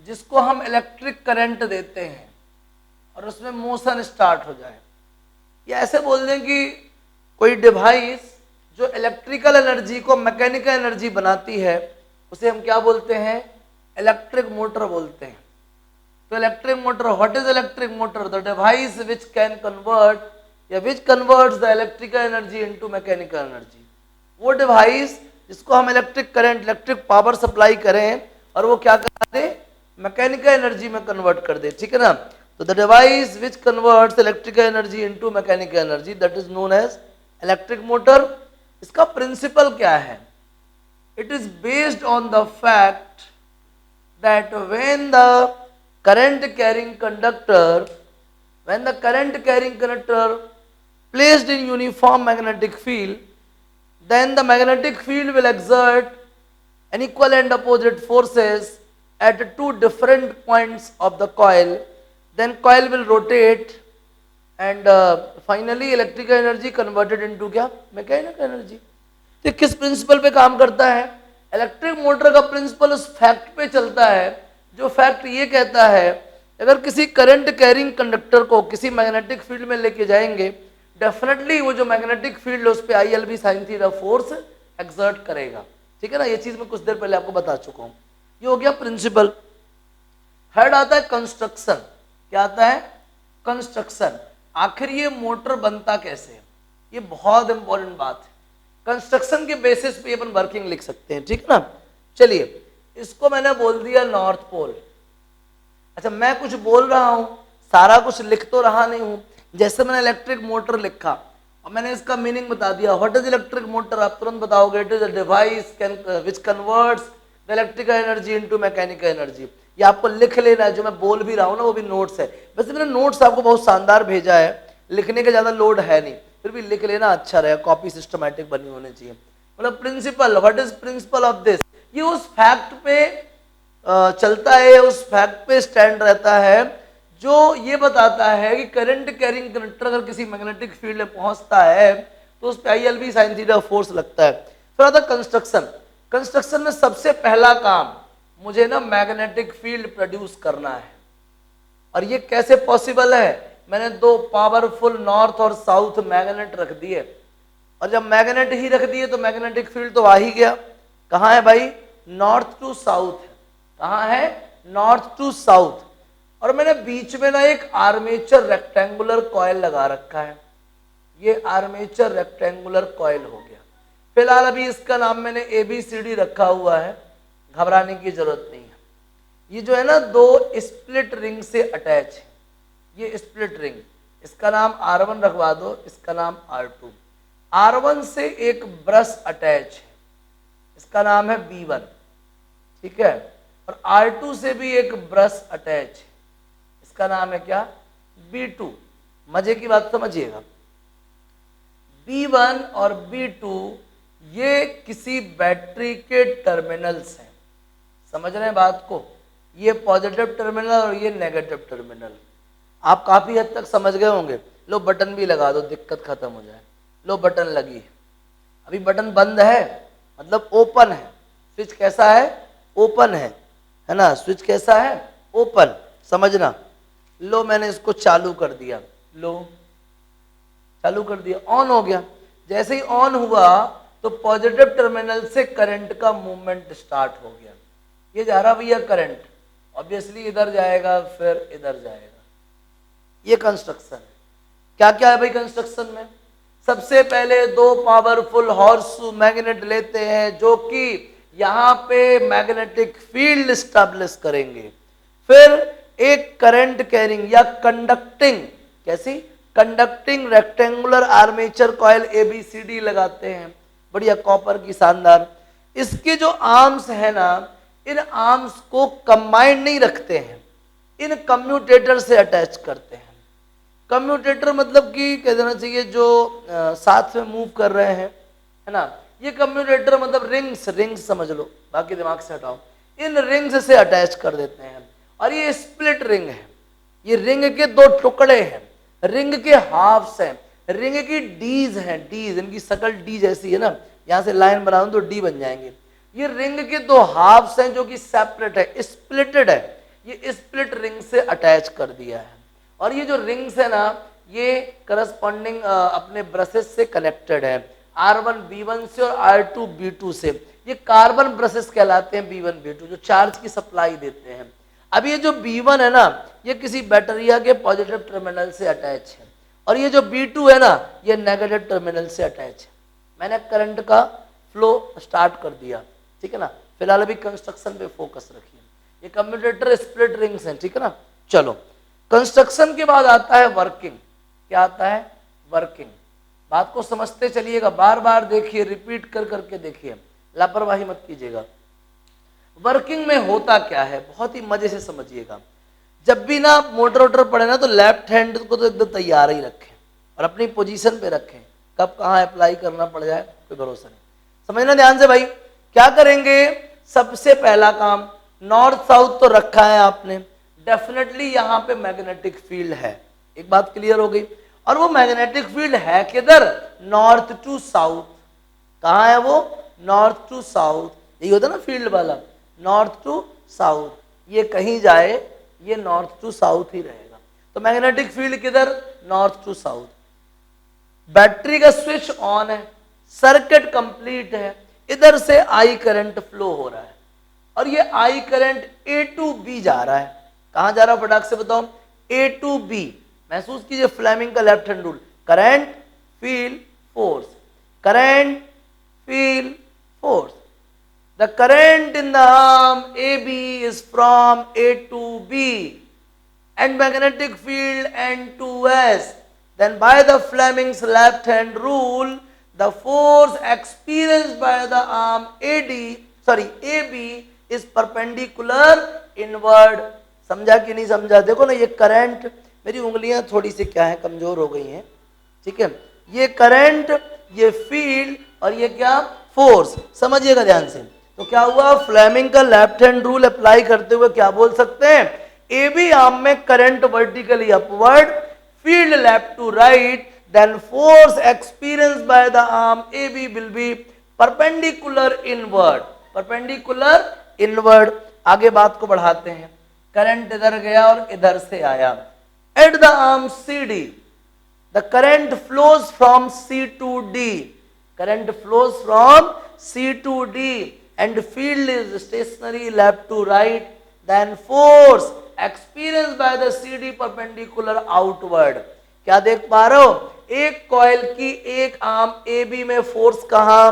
जिसको हम इलेक्ट्रिक करंट देते हैं और उसमें मोशन स्टार्ट हो जाए, या ऐसे बोल दें कि कोई डिवाइस जो इलेक्ट्रिकल एनर्जी को मैकेनिकल एनर्जी बनाती है, उसे हम क्या बोलते हैं? इलेक्ट्रिक मोटर बोलते हैं। तो electric motor, what is electric motor? The device which can convert या which converts the electrical energy into mechanical energy. वो डिवाइस जिसको हम electric current, electric power supply करें और वो क्या करा दे? मैकेनिकल एनर्जी में कन्वर्ट कर दे। ठीक है ना, तो the device which converts electrical energy into mechanical energy, that is known as electric motor. इसका प्रिंसिपल क्या है? It is based on the fact that when the current carrying conductor placed in uniform magnetic field, then the magnetic field will exert an equal and opposite forces at two different points of the coil. Then coil will rotate and finally electrical energy converted into क्या? Mechanical energy. तो किस principal पे काम करता है? Electric motor का principal उस fact पे चलता है जो फैक्ट ये कहता है, अगर किसी करंट कैरिंग कंडक्टर को किसी मैग्नेटिक फील्ड में लेके जाएंगे, डेफिनेटली वो जो मैग्नेटिक फील्ड है उस पर I L B sine theta force exert करेगा। ठीक है ना, ये चीज मैं कुछ देर पहले आपको बता चुका हूं। ये हो गया प्रिंसिपल। थर्ड आता है कंस्ट्रक्शन। क्या आता है? कंस्ट्रक्शन। आखिर ये मोटर बनता कैसे है? ये बहुत इंपॉर्टेंट बात है। कंस्ट्रक्शन के बेसिस पे अपन वर्किंग लिख सकते हैं। ठीक है ना, चलिए इसको मैंने बोल दिया नॉर्थ पोल। अच्छा, मैं कुछ बोल रहा हूं, सारा कुछ लिख तो रहा नहीं हूं। जैसे मैंने इलेक्ट्रिक मोटर लिखा अब मैंने इसका मीनिंग बता दिया। व्हाट इज इलेक्ट्रिक मोटर, आप तुरंत बताओगे। It is a device which converts the electrical energy into mechanical energy. ये आपको लिख लेना है, जो मैं बोल भी रहा हूँ ना वो भी नोट्स है। वैसे मैंने नोट्स आपको बहुत शानदार भेजा है, लिखने का ज्यादा लोड है नहीं, फिर भी लिख लेना अच्छा रहेगा, कॉपी सिस्टमैटिक बनी होनी चाहिए। मतलब principle, what is principle of this, ये उस फैक्ट पे चलता है, उस फैक्ट पे स्टैंड रहता है जो ये बताता है कि करंट कैरिंग कंडक्टर अगर किसी मैग्नेटिक फील्ड में पहुंचता है तो उस पे ILV sin थीटा फोर्स लगता है। फिर आता कंस्ट्रक्शन। कंस्ट्रक्शन में सबसे पहला काम मुझे ना मैग्नेटिक फील्ड प्रोड्यूस करना है। और ये कैसे पॉसिबल है, मैंने दो पावरफुल नॉर्थ और साउथ मैग्नेट रख दिए, और जब मैग्नेट ही रख दिए तो मैग्नेटिक फील्ड तो आ ही गया। कहाँ है भाई, नॉर्थ टू साउथ है। कहाँ है, नॉर्थ टू साउथ। और मैंने बीच में ना एक आर्मेचर रेक्टेंगुलर कॉइल लगा रखा है, ये आर्मेचर रेक्टेंगुलर कॉइल हो गया। फिलहाल अभी इसका नाम मैंने ABCD रखा हुआ है, घबराने की जरूरत नहीं है। ये जो है ना दो स्प्लिट रिंग से अटैच है, ये स्प्लिट रिंग, इसका नाम R1 रखवा दो, इसका नाम R2। R1 से एक ब्रश अटैच है, इसका नाम है B1, ठीक है। और R2 से भी एक ब्रश अटैच है, इसका नाम है क्या, B2। मजे की बात समझिएगा, B1 और B2 ये किसी बैटरी के टर्मिनल्स हैं, समझ रहे हैं बात को। ये पॉजिटिव टर्मिनल और ये नेगेटिव टर्मिनल, आप काफी हद तक समझ गए होंगे। लो बटन भी लगा दो, दिक्कत खत्म हो जाए। लो बटन लगी है, अभी बटन बंद है मतलब ओपन है। स्विच कैसा है, ओपन है ना, स्विच कैसा है, ओपन, समझना। लो मैंने इसको चालू कर दिया, लो चालू कर दिया, ऑन हो गया। जैसे ही ऑन हुआ तो पॉजिटिव टर्मिनल से करंट का मूवमेंट स्टार्ट हो गया। ये जा रहा भैया करंट, ऑब्वियसली इधर जाएगा फिर इधर जाएगा। ये कंस्ट्रक्शन है। क्या क्या है भाई कंस्ट्रक्शन में, सबसे पहले दो पावरफुल हॉर्स मैग्नेट लेते हैं जो कि यहां पे मैग्नेटिक फील्ड स्टैब्लिश करेंगे। फिर एक करंट कैरिंग या कंडक्टिंग, कैसी, conducting rectangular armature coil ABCD लगाते हैं, बढ़िया कॉपर की शानदार। इसके जो आर्म्स है ना, इन आर्म्स को कंबाइंड नहीं रखते हैं, इन कम्यूटेटर से अटैच करते हैं। कम्यूटेटर मतलब कि कह देना चाहिए जो साथ में मूव कर रहे हैं, है ना। ये कम्यूटेटर मतलब रिंग्स, रिंग्स समझ लो, बाकी दिमाग से हटाओ। इन रिंग्स से अटैच कर देते हैं। और ये स्प्लिट रिंग है, ये रिंग के दो टुकड़े हैं, रिंग के हाफ्स हैं, रिंग की डीज हैं, डीज, इनकी शकल डी जैसी है ना, यहां से लाइन बना दो तो डी बन जाएंगे। ये रिंग के दो हाफ्स हैं जो कि सेपरेट है, स्प्लिटेड है, ये स्प्लिट रिंग से अटैच कर दिया है। और ये जो रिंग्स है ना, ये करस्पॉन्डिंग अपने ब्रशेस से कनेक्टेड है, R1 B1 से और R2 B2 से। ये कार्बन ब्रशेस कहलाते हैं, B1 B2, जो चार्ज की सप्लाई देते हैं। अब ये जो B1 है ना, ये किसी बैटरिया के पॉजिटिव टर्मिनल से अटैच है, और ये जो B2 है ना, ये नेगेटिव टर्मिनल से अटैच है। मैंने करंट का फ्लो स्टार्ट कर दिया, ठीक है ना। फिलहाल अभी कंस्ट्रक्शन पे फोकस रखिए। ये कम्यूटेटर स्प्लिट रिंग्स हैं, ठीक है ना। चलो कंस्ट्रक्शन के बाद आता है वर्किंग। क्या आता है, वर्किंग। बात को समझते चलिएगा, बार बार देखिए, रिपीट कर करके देखिए, लापरवाही मत कीजिएगा। वर्किंग में होता क्या है, बहुत ही मजे से समझिएगा। जब भी ना मोटर वोटर पड़े ना, तो लेफ्ट हैंड को तो एकदम तैयार ही रखें और अपनी पोजीशन पे रखें, कब कहाँ अप्लाई करना पड़ जाए कोई भरोसा नहीं। समझना ध्यान से भाई। क्या करेंगे, सबसे पहला काम, नॉर्थ साउथ तो रखा है आपने, डेफिनेटली यहाँ पे मैग्नेटिक फील्ड है, एक बात क्लियर हो गई। और वो मैग्नेटिक फील्ड है किधर, नॉर्थ टू साउथ। कहाँ है वो, नॉर्थ टू साउथ, यही होता है ना फील्ड वाला, नॉर्थ टू साउथ। ये कहीं जाए, ये नॉर्थ टू साउथ ही रहेगा। तो मैग्नेटिक फील्ड किधर, नॉर्थ टू साउथ। बैटरी का स्विच ऑन है, सर्किट कंप्लीट है, इधर से आई करंट फ्लो हो रहा है, और ये I current A to B जा रहा है। कहां जा रहा है फटाक से बताओ, A टू B। महसूस कीजिए फ्लेमिंग का left hand rule, current field force, current field force. The current in the arm AB is from A to B and magnetic field N to S. then by the Fleming's left hand rule, the force experienced by the arm AB is perpendicular inward. समझा कि नहीं समझा? देखो ना, ये current, मेरी उंगलियां थोड़ी सी क्या है, कमजोर हो गई हैं, ठीक है, ये करंट, ये फील्ड और ये क्या, फोर्स, समझिएगा ध्यान से। तो क्या हुआ, फ्लेमिंग का लेफ्ट हैंड रूल अप्लाई करते हुए क्या बोल सकते हैं, ए बी आर्म में current vertically upward, field left to right, then force experience by the arm A B will be perpendicular inward, perpendicular inward. आगे बात को बढ़ाते हैं, करंट इधर गया और इधर से आया, at the arm C D the current flows from C to D, current flows from C to D and field is stationary left to right, then force experienced by the CD perpendicular outward। क्या देख पा रहे हो, एक coil की एक arm AB में force कहां,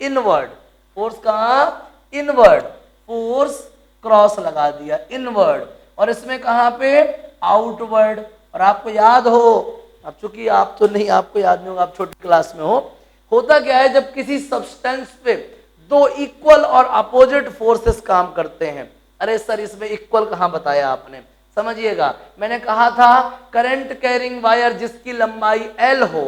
इनवर्ड, फोर्स कहां, इनवर्ड, फोर्स क्रॉस लगा दिया इनवर्ड, और इसमें कहां पे, आउटवर्ड। और आपको याद हो, अब चूंकि आप तो नहीं, आपको याद नहीं होगा, आप छोटी क्लास में हो, होता क्या है जब किसी सब्सटेंस पे दो इक्वल और अपोजिट फोर्सेस काम करते हैं, अरे सर इसमें इक्वल कहां बताया आपने, समझिएगा, मैंने कहा था करंट कैरिंग वायर जिसकी लंबाई L हो,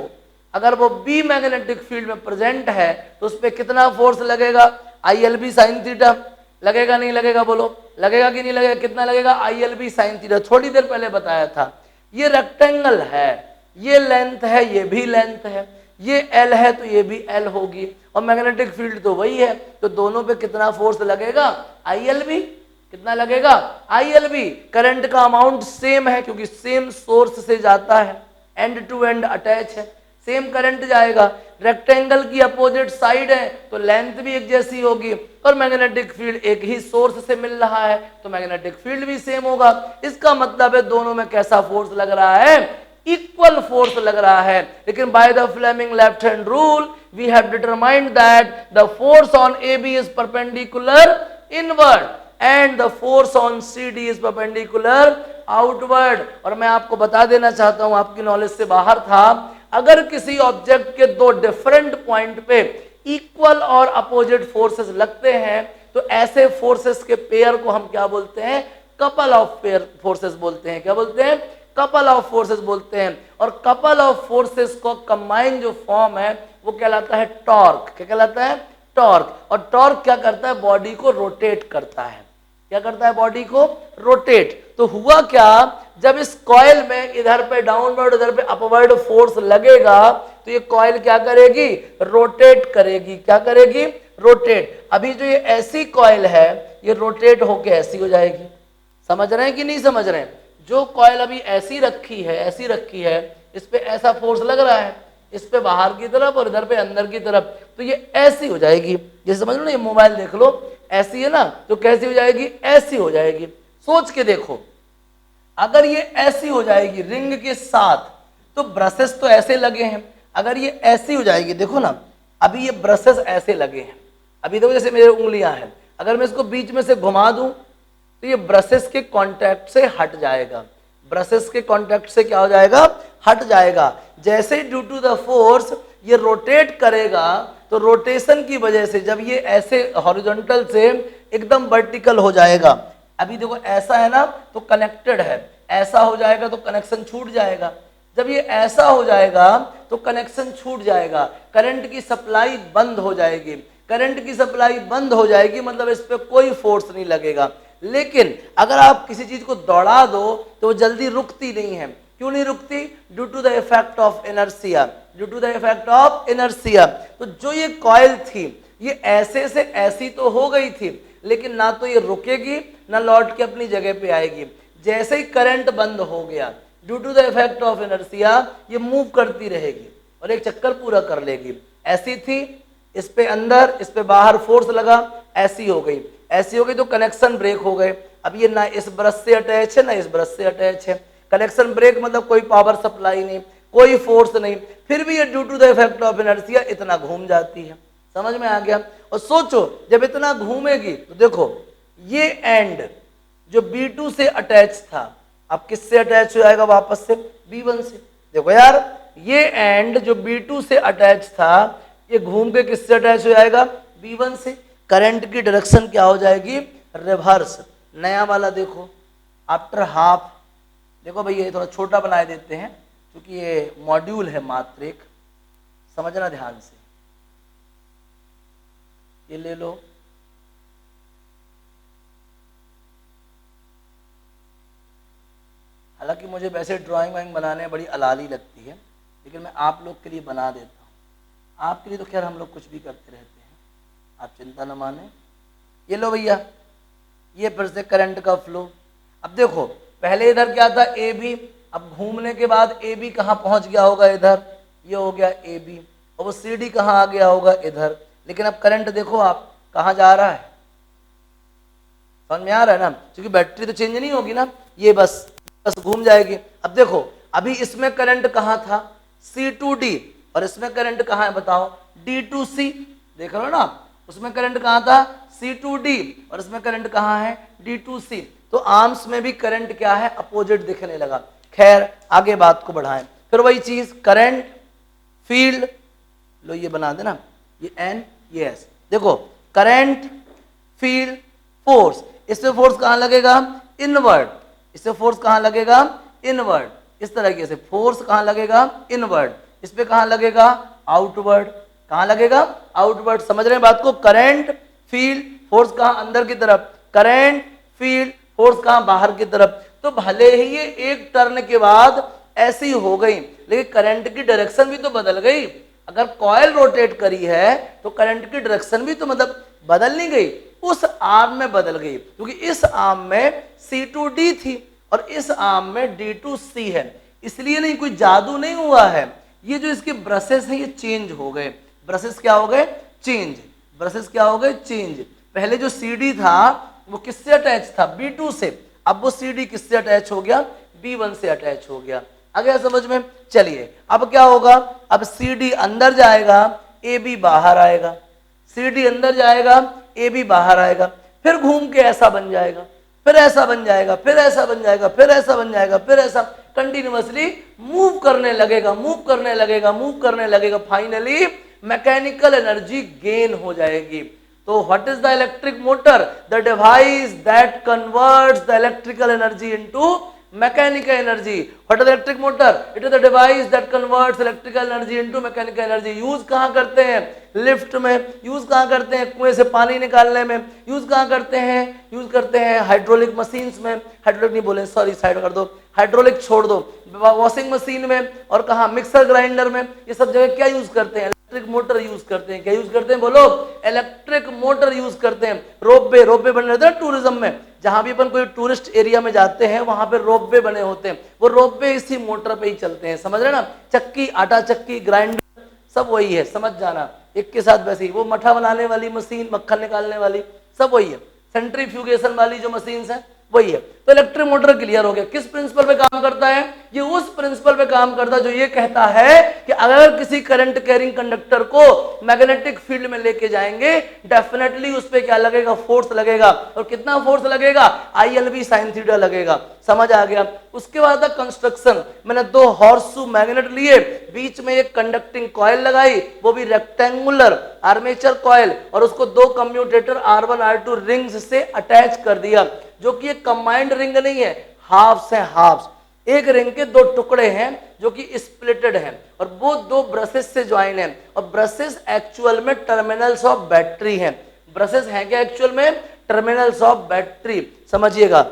अगर वो B मैग्नेटिक फील्ड में प्रेजेंट है तो उस पर कितना फोर्स लगेगा, ILB साइन थीटा, लगेगा नहीं लगेगा, बोलो लगेगा कि नहीं लगेगा, कितना लगेगा, ILB साइन थीटा, थोड़ी देर पहले बताया था। ये रेक्टेंगल है, ये लेंथ है, ये भी लेंथ है, ये L है तो ये भी L होगी, और मैग्नेटिक फील्ड तो वही है, तो दोनों पे कितना फोर्स लगेगा, ILB, कितना लगेगा, ILB। करंट का अमाउंट सेम है क्योंकि सेम सोर्स से जाता है, एंड टू एंड अटैच है, सेम करंट जाएगा। रेक्टेंगल की अपोजिट साइड है तो लेंथ भी एक जैसी होगी, और मैग्नेटिक फील्ड एक ही सोर्स से मिल रहा है तो मैग्नेटिक फील्ड भी सेम होगा। इसका मतलब है दोनों में कैसा फोर्स लग रहा है, इक्वल फोर्स लग रहा है। लेकिन by the Fleming left hand rule we have determined that the force on AB is perpendicular inward and the force on CD is perpendicular outward. और मैं आपको बता देना चाहता हूं, आपकी नॉलेज से बाहर था, अगर किसी ऑब्जेक्ट के दो डिफरेंट पॉइंट पे इक्वल और अपोजिट फोर्सेस लगते हैं तो ऐसे फोर्सेस के पेयर को हम क्या बोलते हैं, कपल ऑफ पेयर फोर्सेस बोलते हैं। क्या बोलते हैं, कपल ऑफ फोर्सेस बोलते हैं। और कपल ऑफ फोर्सेस को कंबाइन जो फॉर्म है वो कहलाता है टॉर्क। क्या कहलाता है, टॉर्क। और टॉर्क क्या करता है, बॉडी को रोटेट करता है। क्या करता है, बॉडी को रोटेट। तो हुआ क्या, जब इस कॉइल में इधर पे डाउनवर्ड इधर पे अपवर्ड फोर्स लगेगा तो ये कॉइल क्या करेगी, रोटेट करेगी। क्या करेगी, रोटेट। अभी जो ये ऐसी कॉइल है ये रोटेट होके ऐसी हो जाएगी। समझ रहे हैं कि नहीं समझ रहे हैं? जो कॉइल अभी ऐसी रखी है, ऐसी रखी है, इस पे ऐसा फोर्स लग रहा है, इस पे बाहर की तरफ और इधर पे अंदर की तरफ, तो ये ऐसी हो जाएगी। जैसे समझ लो ना, ये मोबाइल देख लो, ऐसी है ना, तो कैसी हो जाएगी, ऐसी हो जाएगी। सोच के देखो, अगर ये ऐसी हो जाएगी रिंग के साथ तो ब्रशेस तो ऐसे लगे हैं, अगर ये ऐसी हो जाएगी, देखो ना अभी ये ब्रशेस ऐसे लगे हैं, अभी देखो जैसे मेरी उंगलियां हैं, अगर मैं इसको बीच में से घुमा दूं तो ये ब्रशेस के कांटेक्ट से हट जाएगा। ब्रशेस के कांटेक्ट से क्या हो जाएगा, हट जाएगा। जैसे ड्यू टू द फोर्स ये रोटेट करेगा तो रोटेशन की वजह से जब ये ऐसे हॉरिजॉन्टल से एकदम वर्टिकल हो जाएगा, अभी देखो ऐसा है ना तो कनेक्टेड है, ऐसा हो जाएगा तो कनेक्शन छूट जाएगा। जब ये ऐसा हो जाएगा तो कनेक्शन छूट जाएगा, करंट की सप्लाई बंद हो जाएगी। करंट की सप्लाई बंद हो जाएगी मतलब इस पे कोई फोर्स नहीं लगेगा। लेकिन अगर आप किसी चीज को दौड़ा दो तो वो जल्दी रुकती नहीं है। क्यों नहीं रुकती? Due to the effect of inertia. Due to the effect of inertia. तो जो ये कॉइल थी ये ऐसे से ऐसी तो हो गई थी, लेकिन ना तो ये रुकेगी ना लौट के अपनी जगह पे आएगी। जैसे ही करंट बंद हो गया due to the effect of inertia ये मूव करती रहेगी और एक चक्कर पूरा कर लेगी। ऐसी थी, इस पे अंदर इस पे बाहर फोर्स लगा, ऐसी हो गई। ऐसी हो गई तो कनेक्शन ब्रेक हो गए। अब ये ना इस ब्रश से अटैच है ना इस ब्रश से अटैच है। कनेक्शन ब्रेक मतलब कोई पावर सप्लाई नहीं, कोई फोर्स नहीं, फिर भी ये due to the effect of inertia इतना घूम जाती है। समझ में आ गया? और सोचो जब इतना घूमेगी तो देखो ये एंड जो B2 से अटैच था अब किससे अटैच हो जाएगा वापस से, B1 से। देखो यार ये एंड जो B2 से अटैच था ये घूम के किससे अटैच हो जाएगा, B1 से। करंट की डायरेक्शन क्या हो जाएगी, रिवर्स। नया वाला देखो, आफ्टर हाफ, देखो भैया ये थोड़ा छोटा बना देते हैं क्योंकि ये मॉड्यूल है मात्र एक, समझना ध्यान से। ये ले लो, हालांकि मुझे वैसे ड्राइंग वाइंग बनाने बड़ी अलाली लगती है, लेकिन मैं आप लोग के लिए बना देता हूँ। आपके लिए तो खैर हम लोग कुछ भी करते रहते हैं, आप चिंता न माने। ये लो भैया, ये फिर से करंट का फ्लो। अब देखो पहले इधर क्या था, ए बी, अब घूमने के बाद ए बी कहाँ पहुंच गया होगा, इधर, ये हो गया ए बी, और वो सी डी कहाँ आ गया होगा, इधर। लेकिन अब करंट देखो आप कहाँ जा रहा है, समझ में आ रहा है ना, क्योंकि बैटरी तो चेंज नहीं होगी ना, ये बस घूम जाएगी। अब देखो अभी इसमें करंट कहाँ था, C2D, और इसमें करंट कहाँ है बताओ, D2C। देख रहे हो ना आप, उसमें करंट कहाँ था, C2D, और इसमें करंट कहाँ है, D2C। तो आर्म्स में भी करंट क्या है, अपोजिट दिखने लगा। खैर आगे बात को बढ़ाएं, फिर वही चीज, करंट, फील्ड, लो ये बना देना, ये N, ये S। देखो करंट, फील्ड, फोर्स, इसमें फोर्स कहाँ लगेगा, इनवर्ड, इससे फोर्स कहाँ लगेगा, इनवर्ड। इस तरीके से फोर्स कहाँ लगेगा, इनवर्ड। इस पे कहाँ लगेगा, आउटवर्ड। कहाँ लगेगा, आउटवर्ड। समझ रहे हैं बात को, करंट, फील्ड, फोर्स कहाँ, अंदर की तरफ, करंट, फील्ड, फोर्स कहाँ, बाहर की तरफ। तो भले ही ये एक टर्न के बाद ऐसी हो गई, लेकिन करंट की डायरेक्शन भी तो बदल गई। अगर कॉइल रोटेट करी है तो करंट की डायरेक्शन भी तो मतलब बदल नहीं गई, उस आर्म में बदल गई, क्योंकि इस आर्म में C2D थी और इस आर्म में D2C है। इसलिए नहीं, कोई जादू नहीं हुआ है, ये जो इसके ब्रशेस हैं ये चेंज हो गए। ब्रशेस क्या हो गए, चेंज। ब्रशेस क्या हो गए, चेंज। पहले जो CD था वो किससे अटैच था, B2 से, अब वो CD किससे अटैच हो गया, B1 से अटैच हो गया। आ गया समझ में। चलिए अब क्या होगा, अब CD अंदर जाएगा, AB बाहर आएगा, CD अंदर जाएगा, AB बाहर आएगा, फिर घूम के ऐसा बन जाएगा, फिर ऐसा बन जाएगा, फिर ऐसा बन जाएगा, फिर ऐसा बन जाएगा, फिर ऐसा कंटिन्यूअसली मूव करने लगेगा, मूव करने लगेगा, मूव करने लगेगा। फाइनली मैकेनिकल एनर्जी गेन हो जाएगी। तो what is the electric motor, the device that converts the electrical energy into mechanical energy. What is electric motor, it is the device that converts electrical energy into mechanical energy. Use कहां करते हैं, lift में। Use कहां करते हैं, कुएं से पानी निकालने में। यूज कहां करते हैं, यूज करते हैं हाइड्रोलिक मशीन्स में। हाइड्रोलिक नहीं बोले, सॉरी, साइड कर दो, हाइड्रोलिक छोड़ दो। वॉशिंग मशीन में, और कहा मिक्सर ग्राइंडर में, ये सब जगह क्या यूज करते हैं, इलेक्ट्रिक मोटर यूज करते हैं। क्या यूज करते हैं, बोलो, इलेक्ट्रिक मोटर यूज करते हैं। रोपवे, रोपवे बन रहे थे टूरिज्म में, जहां भी अपन कोई टूरिस्ट एरिया में जाते हैं वहां पे रोपवे बने होते हैं, वो रोपवे इसी मोटर पे ही चलते हैं। समझ रहे ना, चक्की, आटा चक्की, ग्राइंडर, सब वही है, समझ जाना। एक के साथ वैसे ही वो मठा बनाने वाली मशीन, मक्खन निकालने वाली, सब वही है। सेंट्रीफ्यूगेशन वाली जो मशीन्स है वही है। तो इलेक्ट्रिक मोटर क्लियर हो गया। किस प्रिंसिपल पे काम करता है, ये उस प्रिंसिपल पे काम करता है जो ये कहता है कि अगर किसी करंट कैरिंग कंडक्टर को मैग्नेटिक फील्ड में लेके जाएंगे, डेफिनेटली उस पे क्या लगेगा, फोर्स लगेगा। और कितना फोर्स लगेगा, ILV sin थीटा लगेगा। समझ आ गया। उसके बाद कंस्ट्रक्शन, मैंने 2 हॉर्सशू मैग्नेट लिए, बीच में एक कंडक्टिंग कॉइल लगाई, वो भी रेक्टेंगुलर आर्मेचर कॉइल, और उसको 2 कम्यूटेटर R1 R2 रिंग्स से अटैच कर दिया, जो कि एक कंबाइंड रिंग नहीं है, हाफ्स हैं, हाफ्स। एक रिंग के 2 टुकड़े हैं जो कि स्प्लिटेड हैं, और वो 2 ब्रशेस से ज्वाइन हैं। और ब्रशेस एक्चुअल में टर्मिनल्स ऑफ बैटरी हैं। ब्रशेस हैं क्या एक्चुअल में, टर्मिनल्स ऑफ बैटरी। समझिएगा,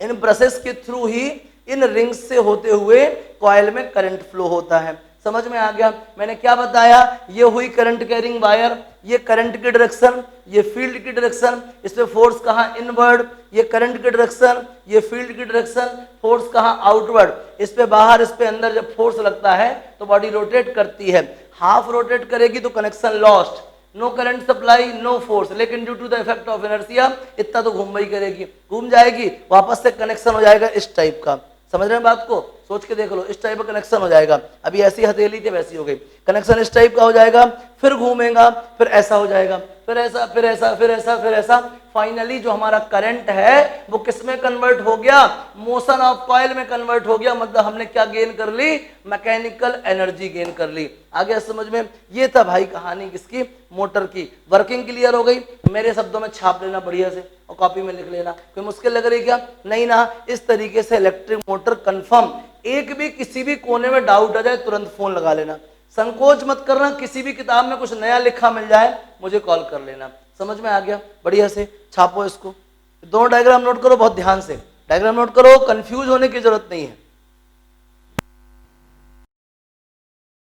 इन ब्रशेस के थ्रू ही इन रिंग्स से होते हुए कॉइल में करंट फ्लो होता है। समझ में आ गया। मैंने क्या बताया, ये हुई करंट कैरिंग वायर, ये करंट की डायरेक्शन, ये फील्ड की डायरेक्शन, इसमें फोर्स कहाँ, इनवर्ड, ये करंट की डायरेक्शन, ये फील्ड की डायरेक्शन, फोर्स कहाँ, आउटवर्ड। इस पे बाहर, इस पे अंदर जब फोर्स लगता है तो बॉडी रोटेट करती है। हाफ रोटेट करेगी तो connection lost, no current supply, no force, लेकिन due to the effect of inertia इतना तो घूम ही करेगी, घूम जाएगी, वापस से कनेक्शन हो जाएगा इस टाइप का। समझ रहे हैं बात को, सोच के देख लो, इस टाइप का कनेक्शन हो जाएगा। अभी ऐसी हथेली थी वैसी हो गई, कनेक्शन इस टाइप का हो जाएगा, फिर घूमेगा, फिर ऐसा हो जाएगा, फिर ऐसा, फिर ऐसा, फिर ऐसा, फिर ऐसा, फाइनली जो हमारा करंट है वो किस में कन्वर्ट हो गया, मोशन ऑफ कॉइल में कन्वर्ट हो गया। मतलब हमने क्या गेन कर ली, मैकेनिकल एनर्जी गेन कर ली। आ गया समझ में। ये था भाई कहानी किसकी, मोटर की। वर्किंग क्लियर हो गई, मेरे शब्दों में छाप लेना बढ़िया से और कॉपी में लिख लेना। कोई मुश्किल लग रही क्या, नहीं ना। इस तरीके से इलेक्ट्रिक मोटर कंफर्म। एक भी किसी भी कोने में डाउट आ जाए तुरंत फोन लगा लेना, संकोच मत करना। किसी भी किताब में कुछ नया लिखा मिल जाए मुझे कॉल कर लेना। समझ में आ गया, बढ़िया से छापो इसको। दोनों डायग्राम नोट करो बहुत ध्यान से, डायग्राम नोट करो, कंफ्यूज होने की जरूरत नहीं है।